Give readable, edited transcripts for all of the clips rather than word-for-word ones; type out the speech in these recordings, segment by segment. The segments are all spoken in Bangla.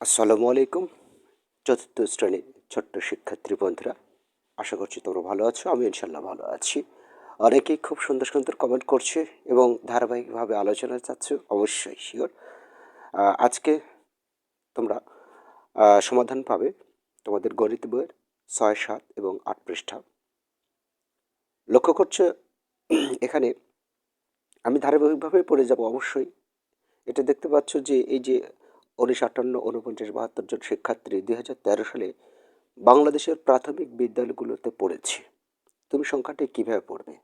আসসালামু আলাইকুম। চতুর্থ শ্রেণীর ছোট্ট শিক্ষার্থী বন্ধুরা, আশা করছি তোমরা ভালো আছো। আমি ইনশাল্লাহ ভালো আছি। অনেকেই খুব সুন্দর সুন্দর কমেন্ট করছে এবং ধারাবাহিকভাবে আলোচনা চাচ্ছ। অবশ্যই শিওর আজকে তোমরা সমাধান পাবে তোমাদের গণিত বইয়ের 6, 7 এবং 8 পৃষ্ঠা। লক্ষ্য করছো এখানে আমি ধারাবাহিকভাবে পড়ে যাব। অবশ্যই এটা দেখতে পাচ্ছ যে এই যে 1958, 49, 72 জন শিক্ষার্থী 2013 সালে বাংলাদেশের প্রাথমিক বিদ্যালয়গুলোতে পড়েছে। তুমি সংখ্যাটি কিভাবে পড়বে?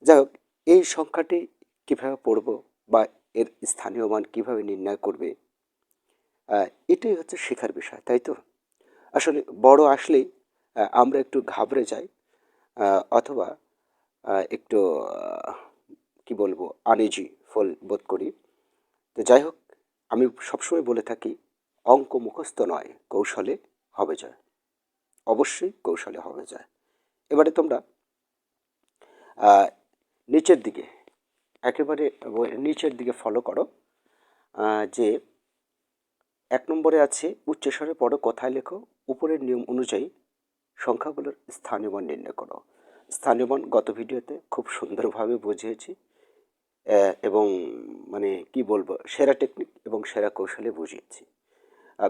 যাই হোক, এই সংখ্যাটি কিভাবে পড়ব বা এর স্থানীয় মান কিভাবে নির্ণয় করবে, এটাই হচ্ছে শেখার বিষয়, তাই তো? আসলে বড় আসলেই আমরা একটু ঘাবড়ে যাই, অথবা একটু কি বলবো, আনইজি ফল বোধ করি। তো যাই হোক, আমি সবসময় বলে থাকি, অঙ্ক মুখস্থ নয়, কৌশলে হবে জয়। অবশ্যই কৌশলে হবে জয়। এবারে তোমরা নিচের দিকে, একেবারে নিচের দিকে ফলো করো। যে 1 নম্বরে আছে উচ্চস্বরে পড়ো, কথায় লেখো, উপরের নিয়ম অনুযায়ী সংখ্যাগুলোর স্থানীয় মান নির্ণয় করো। স্থানীয় মান গত ভিডিওতে খুব সুন্দরভাবে বুঝিয়েছি, এবং মানে কি বলবো, সেরা টেকনিক এবং সেরা কৌশলে বুঝিয়েছি।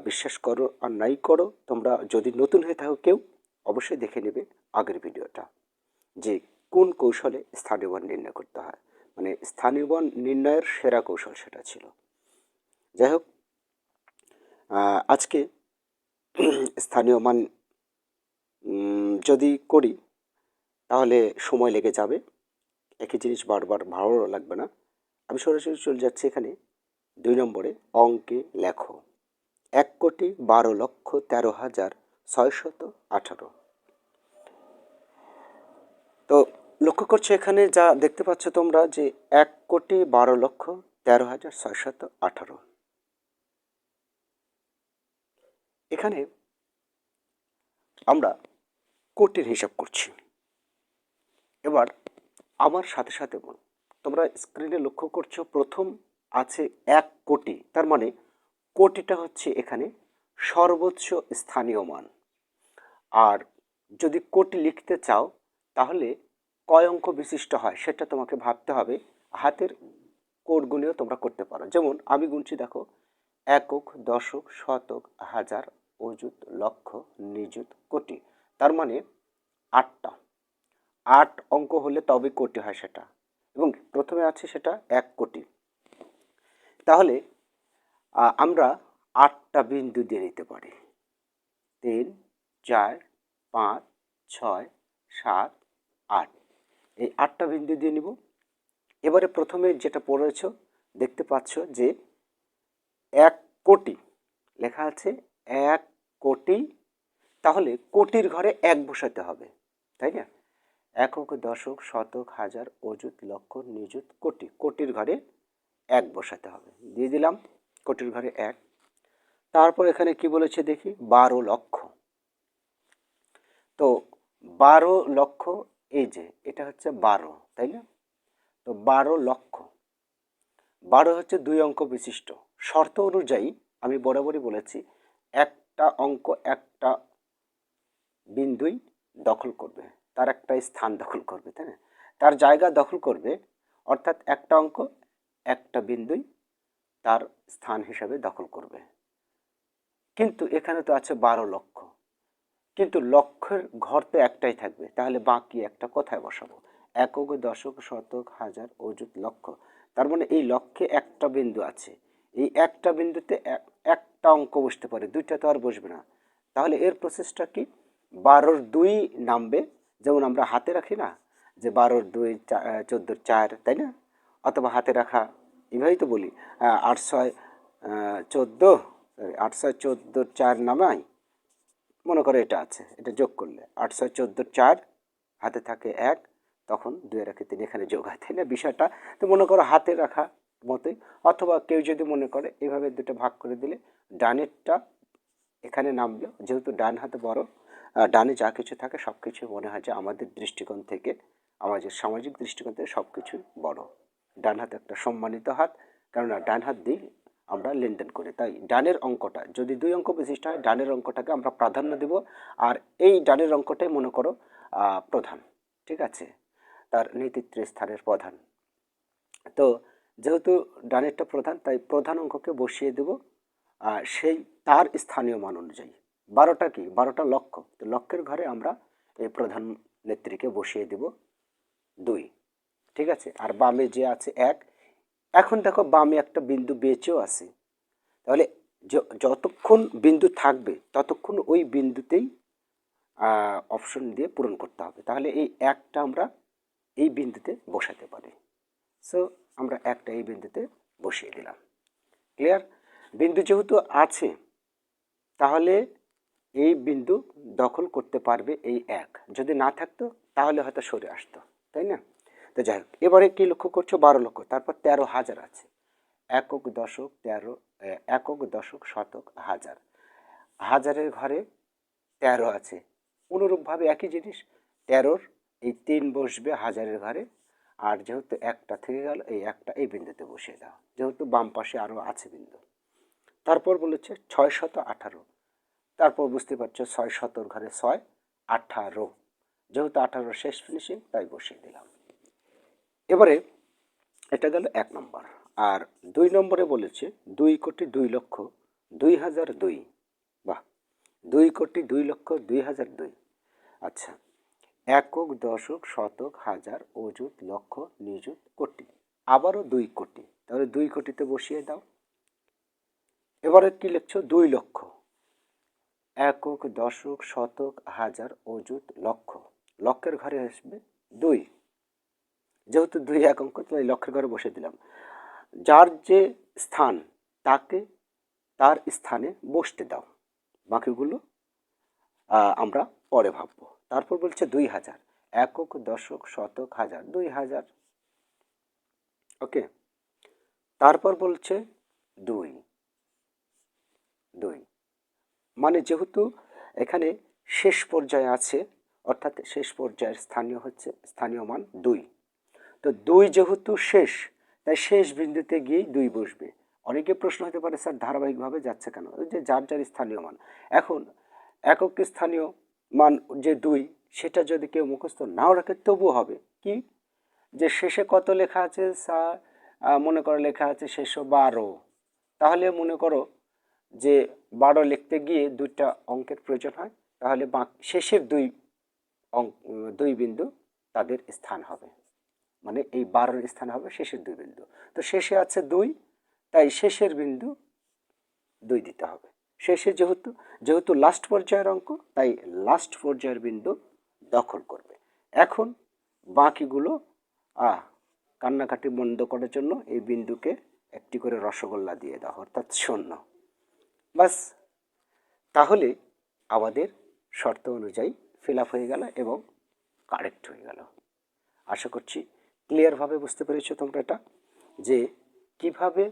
বিশ্বাস করো আর নাই করো, তোমরা যদি নতুন হয়ে থাকো কেউ, অবশ্যই দেখে নেবে আগের ভিডিওটা, যে কোন কৌশলে স্থানীয় মান নির্ণয় করতে হয়। মানে স্থানীয় মান নির্ণয়ের সেরা কৌশল সেটা ছিল। যাই হোক, আজকে স্থানীয় মান যদি করি তাহলে সময় লেগে যাবে, একই জিনিস বারবার ভালো লাগবে না। আমি সরাসরি চলে যাচ্ছি এখানে 2 নম্বরে। অঙ্কে লেখো 1,12,13,618। তো লক্ষ্য করছো এখানে যা দেখতে পাচ্ছ তোমরা, যে 1,12,13,618। এখানে আমরা কোটির হিসাব করছি। এবার আমার সাথে সাথে বল, তোমরা স্ক্রিনে লক্ষ্য করছো প্রথম আছে 1 কোটি, তার মানে কোটিটা হচ্ছে এখানে সর্বোচ্চ স্থানীয় মান। আর যদি কোটি লিখতে চাও তাহলে কয় অঙ্ক বিশিষ্ট হয় সেটা তোমাকে ভাবতে হবে। হাতের কোড গুণেও তোমরা করতে পারো। যেমন আমি গুনছি, দেখো, একক, দশক, শতক, হাজার, অযুত, লক্ষ, নিযুত, কোটি। তার মানে 8টা। 8 অঙ্ক হলে তবে কোটি হয় সেটা, এবং প্রথমে আছে সেটা 1 কোটি। তাহলে আমরা 8টা বিন্দু দিয়ে নিতে পারি। 3, 4, 5, 6, 7, 8, এই 8টা বিন্দু দিয়ে নিব। এবারে প্রথমে যেটা পড়েছ দেখতে পাচ্ছ যে 1 কোটি লেখা আছে, 1 কোটি। তাহলে কোটির ঘরে 1 বসাতে হবে, তাই না? একক, দশক, শতক, হাজার, অযুত, লক্ষ, নিযুত, কোটি। কোটির ঘরে 1 বসাতে হবে, দিয়ে দিলাম কোটির ঘরে 1। তারপর এখানে কি বলেছে দেখি, 12 লক্ষ। তো 12 লক্ষ, এই যে এটা হচ্ছে 12, তাই না? তো 12 লক্ষ, 12 হচ্ছে 2 অঙ্ক বিশিষ্ট। শর্ত অনুযায়ী আমি বরাবরই বলেছি, একটা অঙ্ক একটা বিন্দুই দখল করবে, তার একটা স্থান দখল করবে, তাই না? তার জায়গা দখল করবে, অর্থাৎ একটা অঙ্ক একটা বিন্দুই তার স্থান হিসাবে দখল করবে। কিন্তু এখানে তো আছে 12 লক্ষ, কিন্তু লক্ষের ঘর তো একটাই থাকবে, তাহলে বাকি একটা কোথায় বসাবো? একক, দশক, শতক, হাজার, অযুত, লক্ষ। তার মানে এই লক্ষে একটা বিন্দু আছে, এই একটা বিন্দুতে একটা অঙ্ক বসতে পারে, দুইটা তো আর বসবে না। তাহলে এর প্রসেসটা কি? 12-র 2 নামবে, যেমন আমরা হাতে রাখি না, যে 12-র 2 14-র 4, তাই না? অথবা হাতে রাখা, এভাবেই তো বলি, 8-6 14, 8-6 14-র 4 নামাই, মনে করো এটা আছে, এটা যোগ করলে 8-6 14-র 4, হাতে থাকে 1, তখন 2 রাখে 3, এখানে যোগ হয়, তাই না? বিষয়টা তো মনে করো হাতে রাখা মতোই। অথবা কেউ যদি মনে করে এভাবে দুটো ভাগ করে দিলে ডানেরটা এখানে নামলো, যেহেতু ডান হাতে বড়, ডানে যা কিছু থাকে সব কিছু মনে হয় যে আমাদের দৃষ্টিকোণ থেকে, আমাদের সামাজিক দৃষ্টিকোণ থেকে সব কিছুই বড়। ডান হাত একটা সম্মানিত হাত, কেননা ডান হাত দিয়ে আমরা লেনদেন করি। তাই ডানের অঙ্কটা যদি 2 অঙ্ক বিশিষ্ট হয়, ডানের অঙ্কটাকে আমরা প্রাধান্য দেব। আর এই ডানের অঙ্কটাই মনে করো প্রধান, ঠিক আছে, তার নেতৃত্বের স্থানের প্রধান। তো যেহেতু ডানেরটা প্রধান, তাই প্রধান অঙ্ককে বসিয়ে দেব সেই তার স্থানীয় মান অনুযায়ী। 12টা কি, 12টা লক্ষ, তো লক্ষের ঘরে আমরা এই প্রধান নেত্রীকে বসিয়ে দেব 2, ঠিক আছে। আর বামে যে আছে 1, এখন দেখো বামে একটা বিন্দু বেঁচেও আছে, তাহলে যতক্ষণ বিন্দু থাকবে ততক্ষণ ওই বিন্দুতেই অপশন দিয়ে পূরণ করতে হবে। তাহলে এই 1টা আমরা এই বিন্দুতে বসাতে পারি। সো আমরা 1টা এই বিন্দুতে বসিয়ে দিলাম। ক্লিয়ার? বিন্দু যেহেতু আছে, তাহলে এই বিন্দু দখল করতে পারবে এই 1। যদি না থাকতো তাহলে হয়তো সরে আসতো, তাই না? তো যাই হোক, এবারে কি লক্ষ্য করছো, 12 লক্ষ, তারপর 13,000 আছে। একক দশক 13, একক দশক শতক হাজার, হাজারের ঘরে 13 আছে। অনুরূপভাবে একই জিনিস, 13র এই 3 বসবে হাজারের ঘরে, আর যেহেতু 1টা থেকে গেল, এই 1টা এই বিন্দুতে বসিয়ে দাও, যেহেতু বাম পাশে আরও আছে বিন্দু। তারপর বলেছে 618, তারপর বুঝতে পারছো 6 ঘরে 6, 18, যেহেতু 18 শেষ ফিনিশিং, তাই বসিয়ে দিলাম। এবারে এটা গেল 1 নম্বর। আর 2 নম্বরে বলেছে 2,02,02,002। বাহ, 2,02,02,002। আচ্ছা, একক দশক শতক হাজার অযুত লক্ষ নিযুত কোটি, আবারও 2 কোটি, তাহলে 2 কোটিতে বসিয়ে দাও। এবারে কি লিখছো, 2 লক্ষ, একক দশক শতক হাজার অযুত লক্ষ, লক্ষের ঘরে আসবে 2, যেহেতু 2 এক অঙ্ক, তাই লক্ষের ঘরে বসে দিলাম। যার যে স্থান, তাকে তার স্থানে বসতে দাও, বাকিগুলো আমরা পরে ভাববো। তারপর বলছে 2,000, একক দশক শতক হাজার, 2,000, ওকে। তারপর বলছে 2, মানে যেহেতু এখানে শেষ পর্যায়ে আছে, অর্থাৎ শেষ পর্যায়ের স্থানীয় মান 2, তো 2 যেহেতু শেষ, তাই শেষ বিন্দুতে গিয়েই 2 বসবে। অনেকে প্রশ্ন হতে পারে, স্যার ধারাবাহিকভাবে যাচ্ছে কেন? ওই যে যার যার স্থানীয় মান। এখন একক স্থানীয় মান যে 2, সেটা যদি কেউ মুখস্থ নাও রাখে তবুও হবে কি, যে শেষে কত লেখা আছে স্যার, মনে করো লেখা আছে শেষে 12, তাহলে মনে করো যে 12 লিখতে গিয়ে 2টা অঙ্কের প্রয়োজন হয়, তাহলে শেষের 2 বিন্দু তাদের স্থান হবে, মানে এই 12-এর স্থান হবে শেষের 2 বিন্দু। তো শেষে আছে 2, তাই শেষের বিন্দু 2 দিতে হবে। শেষে যেহেতু লাস্ট পর্যায়ের অঙ্ক, তাই লাস্ট পর্যায়ের বিন্দু দখল করবে। এখন বাকিগুলো কান্নাকাটি বন্ধ করার জন্য এই বিন্দুকে একটি করে রসগোল্লা দিয়ে দাও, অর্থাৎ 0। বাস, তাহলে আমাদের শর্ত অনুযায়ী ফিল আপ হয়ে গেল এবং কারেক্ট হয়ে গেল। আশা করছি ক্লিয়ারভাবে বুঝতে পেরেছো তোমরা এটা, যে কিভাবে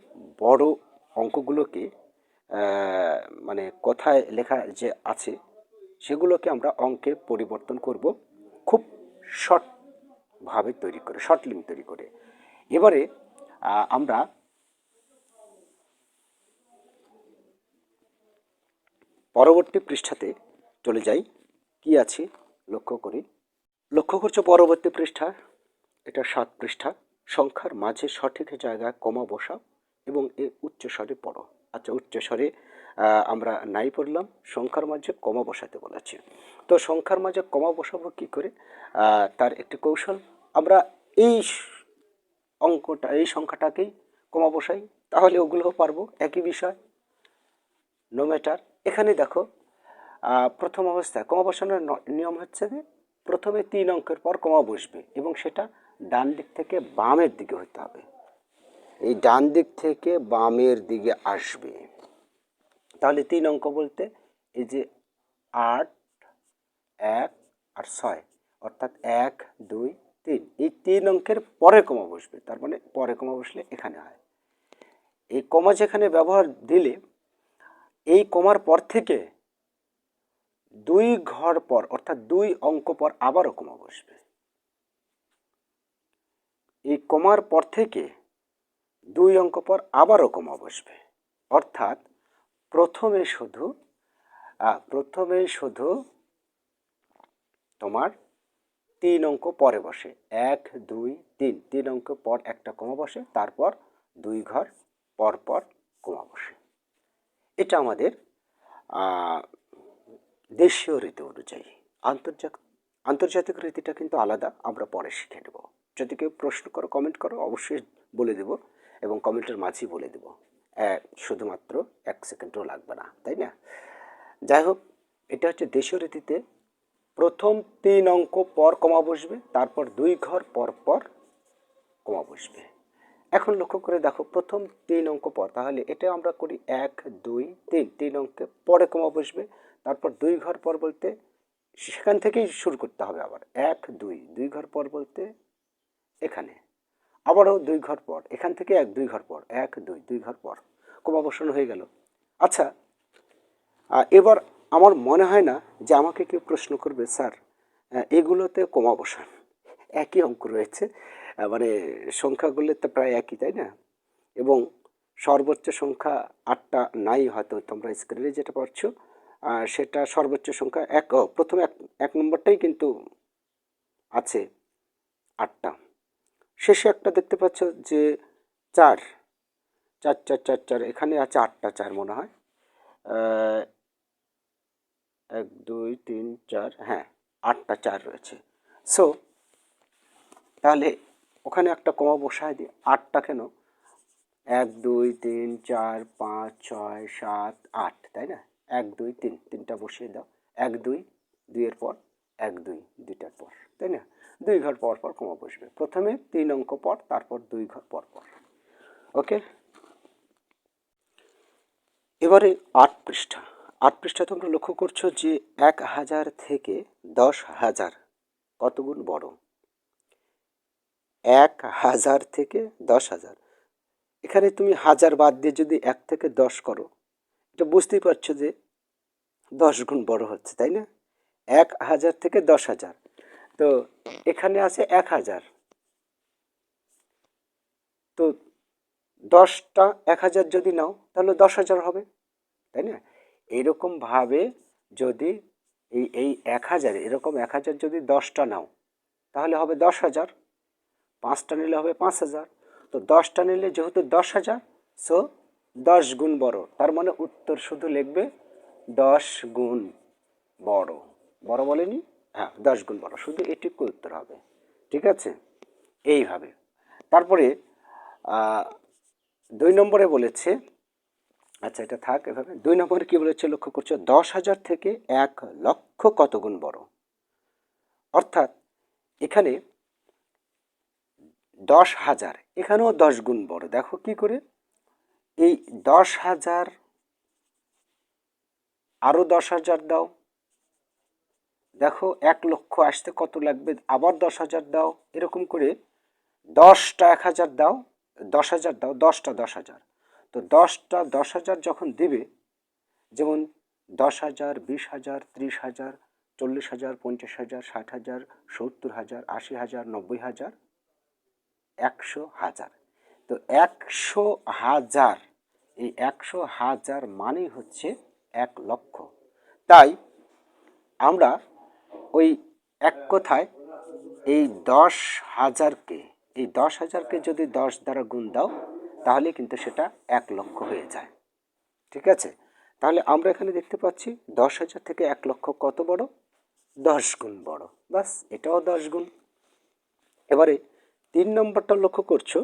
বড় অঙ্কগুলোকে মানে কথায় লেখা যে আছে সেগুলোকে আমরা অঙ্কে পরিবর্তন করব খুব শর্টভাবে তৈরি করে, শর্ট লিঙ্ক তৈরি করে। এবারে আমরা পরবর্তী পৃষ্ঠাতে চলে যাই। কি আছে লক্ষ্য করছো পরবর্তী পৃষ্ঠা, এটা 7 পৃষ্ঠা। সংখ্যার মাঝে সঠিক জায়গায় কমা বসাও এবং উচ্চস্বরে পড়ো। আচ্ছা, উচ্চস্বরে আমরা নাই পড়লাম, সংখ্যার মাঝে কমা বসাতে বলেছে। তো সংখ্যার মাঝে কমা বসাবো কি করে, তার একটি কৌশল, আমরা এই এই সংখ্যাটাকেই কমা বসাই, তাহলে ওগুলোও পারবো, একই বিষয়, নো ম্যাটার। এখানে দেখো প্রথম অবস্থায় কমা বসানোর নিয়ম হচ্ছে যে প্রথমে 3 অঙ্কের পর কমা বসবে এবং সেটা ডান দিক থেকে বামের দিকে হতে হবে, এই ডান দিক থেকে বামের দিকে আসবে। তাহলে 3 অঙ্ক বলতে এই যে 8, 1 আর 6, অর্থাৎ 1, 2, 3, এই 3 অঙ্কের পরে কমা বসবে, তার মানে পরে কমা বসলে এখানে হয়। এই কমা যেখানে ব্যবহার দিলে, এই কমার পর থেকে 2 ঘর পর, অর্থাৎ 2 অঙ্ক পর আবারও কমা বসবে। এই কমার পর থেকে 2 অঙ্ক পর আবারও কমা বসবে। অর্থাৎ প্রথমে শুধু তোমার 3 অঙ্ক পরে বসে, 1 2 3, 3 অঙ্ক পর একটা কমা বসে, তারপর 2 ঘর পর পর কমা বসে। এটা আমাদের দেশীয় রীতি অনুযায়ী। আন্তর্জাতিক রীতিটা কিন্তু আলাদা, আমরা পরে শিখে নেব। যদি কেউ প্রশ্ন করো, কমেন্ট করো, অবশ্যই বলে দেব, এবং কমেন্টের মাঝেই বলে দেব, শুধুমাত্র 1 সেকেন্ডও লাগবে না, তাই না? যাই হোক, এটা হচ্ছে দেশীয় রীতিতে প্রথম 3 অঙ্ক পর কমা বসবে, তারপর 2 ঘর পর পর কমা বসবে। এখন লক্ষ্য করে দেখো, প্রথম 3 অঙ্ক পর, তাহলে এটা আমরা করি 1 2 3, 3 অঙ্কে পরে কমা বসবে, তারপর 2 ঘর পর বলতে সেখান থেকেই শুরু করতে হবে। আবার 1 2, 2 ঘর পর বলতে এখানে, আবারও 2 ঘর পর, এখান থেকে 1 2 ঘর পর, 1 2, 2 ঘর পর কমা বসানো হয়ে গেল। আচ্ছা, এবার আমার মনে হয় না যে আমাকে কেউ প্রশ্ন করবে, স্যার এগুলোতে কমা বসান, একই অঙ্ক রয়েছে, মানে সংখ্যাগুলো তো প্রায় একই, তাই না? এবং সর্বোচ্চ সংখ্যা 8টা নাই, হয়তো তোমরা স্ক্রিনে যেটা পাচ্ছ সেটা সর্বোচ্চ সংখ্যা প্রথমে এক নম্বরটাই কিন্তু আছে 8টা, শেষে একটা দেখতে পাচ্ছ যে 4 4 4 4 4, এখানে আছে 8টা 4 মনে হয়, 1 2 3 4, হ্যাঁ 8টা 4 রয়েছে। সো তাহলে ওখানে একটা কমা বসায় দিই, 8টা কেন, 1 2 3 4 5 6 7 8, তাই না? 1 2 3, 3টা বসিয়ে দাও, 1 2, 2 এর পর 1 2, 2টার পর, তাই না? 2 ঘর পর পর কমা বসবে, প্রথমে 3 অঙ্ক পর, তারপর 2 ঘর পর পর। ওকে, এবারে 8 পৃষ্ঠা তোমরা লক্ষ্য করছো যে 1000 থেকে 10,000 কত গুণ বড়? 1000 থেকে 10,000, এখানে তুমি হাজার বাদ দিয়ে যদি 1 থেকে 10 করো, এটা বুঝতেই পারছো যে 10 গুণ বড় হচ্ছে, তাই না? 1000 থেকে 10,000, তো এখানে আছে 1000, তো 10টা 1000 যদি নাও তাহলে 10,000 হবে, তাই না? এইরকমভাবে যদি এই 1000, এরকম 1000 যদি 10টা নাও তাহলে হবে 10,000, 5টা নিলে হবে 5,000, তো 10টা নিলে যেহেতু 10,000, সো 10 গুণ বড়, তার মানে উত্তর শুধু লিখবে 10 গুণ বড়। বড় বলেনি? হ্যাঁ, 10 গুণ বড়, শুধু এটুকু উত্তর হবে। ঠিক আছে, এইভাবে। তারপরে 2 নম্বরে বলেছে, আচ্ছা এটা থাক এভাবে। 2 নম্বরে কি বলেছে লক্ষ্য করছো, 10,000 থেকে 1 লক্ষ কত গুণ বড়? অর্থাৎ এখানে 10,000, এখানেও 10 গুণ বড়। দেখো কি করে, এই 10,000 আরও 10,000 দাও, দেখো 1 লক্ষ আসতে কত লাগবে, আবার 10,000 দাও, এরকম করে 10টা 1,000 দাও, 10,000 দাও, 10টা 10,000, তো 10টা 10,000 যখন দেবে, যেমন 10,000 20,000 30,000 40,000 50,000 60,000 70,000 80,000 90,000 100,000, তো 100,000, এই 100,000 মানেই হচ্ছে 1 লক্ষ। তাই আমরা ওই এক কথায় এই 10,000কে, এই 10,000কে যদি 10 দ্বারা গুণ দাও তাহলে কিন্তু সেটা 1 লক্ষ হয়ে যায়। ঠিক আছে, তাহলে আমরা এখানে দেখতে পাচ্ছি 10,000 থেকে 1 লক্ষ কত বড়? 10 গুণ বড়। বাস, এটাও 10 গুণ। এবারে 3 নম্বরটা লক্ষ্য করছো,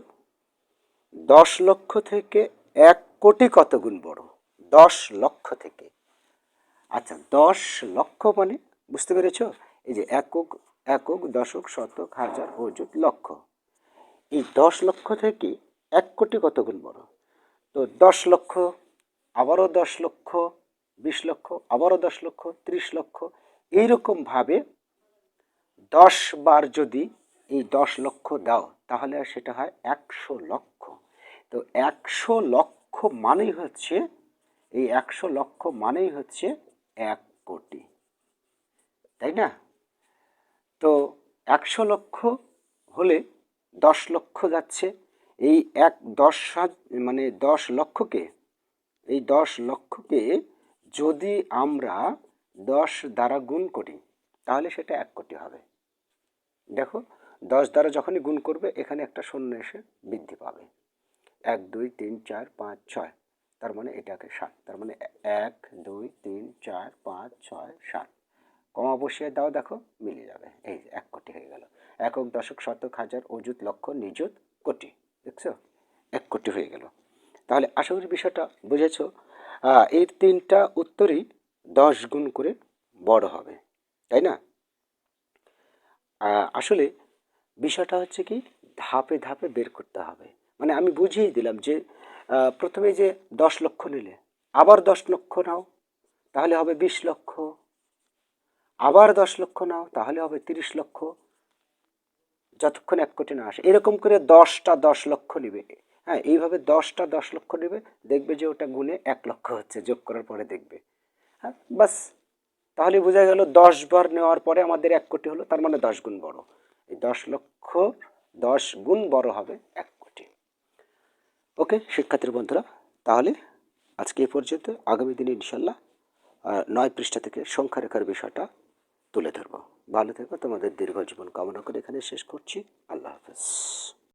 10 লক্ষ থেকে 1 কোটি কত গুণ বড়? 10 লক্ষ থেকে, আচ্ছা 10 লক্ষ মানে বুঝতে পেরেছো, এই যে একক, দশক, শতক, হাজার, অযুত, লক্ষ, এই 10 লক্ষ থেকে 1 কোটি কত গুণ বড়? তো 10 লক্ষ, আবারও 10 লক্ষ, 20 লক্ষ, আবারও 10 লক্ষ, 30 লক্ষ, এইরকমভাবে 10 বার যদি এই 10 লক্ষ দাও তাহলে সেটা হয় 100 লক্ষ। তো 100 লক্ষ মানেই হচ্ছে, এই 100 লক্ষ মানেই হচ্ছে 1 কোটি, তাই না? তো 100 লক্ষ হলে 10 লক্ষ যাচ্ছে, এই 10 লক্ষকে এই 10 লক্ষকে যদি আমরা 10 দ্বারা গুণ করি তাহলে সেটা 1 কোটি হবে। দেখো 10 দ্বারা যখনই গুণ করবে এখানে একটা শূন্য এসে বৃদ্ধি পাবে। 1 2 3 4 5 6, তার মানে এটাকে 7, তার মানে 1 2 3 4 5 6 7, কমা বসিয়ে দাও, দেখো মিলে যাবে, এই 1 কোটি হয়ে গেল। একক দশক শতক হাজার অযুত লক্ষ নিযুত কোটি, দেখছো 1 কোটি হয়ে গেল। তাহলে আশা করি বিষয়টা বুঝেছ। এই তিনটা উত্তরই 10 গুণ করে বড় হবে, তাই না? আসলে বিষয়টা হচ্ছে কি, ধাপে ধাপে বের করতে হবে। মানে আমি বুঝিয়ে দিলাম যে প্রথমে যে 10 লক্ষ নিলে, আবার 10 লক্ষ নাও তাহলে হবে 20 লক্ষ, আবার 10 লক্ষ নাও তাহলে হবে 30 লক্ষ, যতক্ষণ 1 কোটি না আসে। এরকম করে 10টা 10 লক্ষ নিবে। হ্যাঁ, এইভাবে 10টা 10 লক্ষ নেবে, দেখবে যে ওটা গুণে 1 লক্ষ হচ্ছে, যোগ করার পরে দেখবে। হ্যাঁ বাস, তাহলে বোঝা গেল 10 বার নেওয়ার পরে আমাদের 1 কোটি হলো, তার মানে 10 গুণ বড়। এই 10 লক্ষ 10 গুণ বড় হবে 1 কোটি। ওকে শিক্ষার্থী বন্ধুরা, তাহলে আজকে এই পর্যন্ত। আগামী দিনে ইনশাল্লাহ 9 পৃষ্ঠা থেকে সংখ্যা রেখার বিষয়টা তুলে ধরবো। ভালো থেকো, তোমাদের দীর্ঘ জীবন কামনা করে এখানে শেষ করছি। আল্লাহ হাফেজ।